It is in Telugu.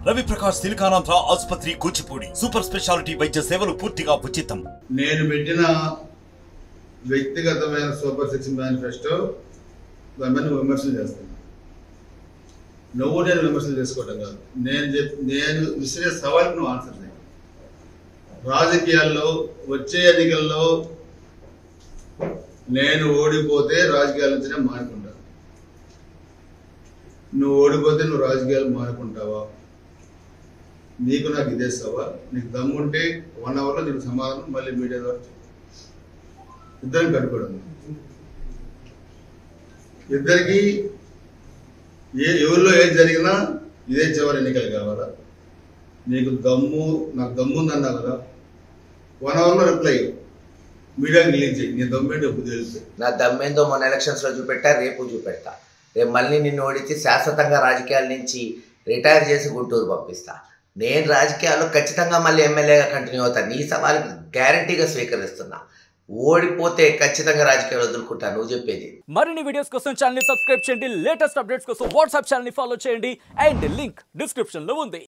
రవి ప్రకాష్ సిలికానాంధ్ర ఆసుపత్రి కూచిపూడి సూపర్ స్పెషాలిటీ వైద్య సేవలు పూర్తిగా ఉచితం. నేను పెట్టిన వ్యక్తిగతమైన సూపర్ 6 మేనిఫెస్టో దాన్ని విమర్శలు చేస్తాను. నువ్వు నేను విమర్శలు చేసుకోవటం కాదు. నేను విసిరే సవాల్కి నువ్వు ఆన్సర్ చేయాలి. రాజకీయాల్లో వచ్చే ఎన్నికల్లో నేను ఓడిపోతే రాజకీయాల నుంచినే మానుకుంటాను. నువ్వు ఓడిపోతే నువ్వు రాజకీయాలు మానుకుంటావా? నీకు నాకు ఇదే సవాల్. నీకు దమ్ముంటే 1 అవర్లో నీకు సమాధానం మళ్ళీ మీడియా ద్వారా ఇద్దరం కట్టుకోవడం. ఇద్దరికి ఎవరిలో ఏది జరిగినా ఇదే చివరి ఎన్నికలు కావాలా? నీకు దమ్ము నాకు దమ్ము ఉందన్నా కదా, 1 అవర్లో రిప్లై మీడియాకి రిలీజ్ చేయి. నీ దమ్మేంటో ఎప్పుడు తెలుసు. నా దమ్మేందో మొన్న ఎలక్షన్స్లో చూపెట్టా, రేపు చూపెడతా. రేపు మళ్ళీ నిన్ను ఓడించి శాశ్వతంగా రాజకీయాల నుంచి రిటైర్ చేసి గుంటూరు పంపిస్తా. నేను రాజకీయాల్లో ఖచ్చితంగా మళ్ళీ ఎమ్మెల్యేగా కంటిన్యూ అవుతాను. నీ సవాల్కి గ్యారంటీగా స్వీకరిస్తున్నా. ఓడిపోతే ఖచ్చితంగా రాజకీయాలు వదులుకుంటా. నువ్వు చెప్పేది. మరిన్ని వీడియోస్ కోసం ఛానల్ ని సబ్స్క్రైబ్ చేయండి. లేటెస్ట్ అప్డేట్స్ కోసం వాట్సాప్ ఛానల్ ని ఫాలో చేయండి. అండ్ లింక్ డిస్క్రిప్షన్ లో ఉంది.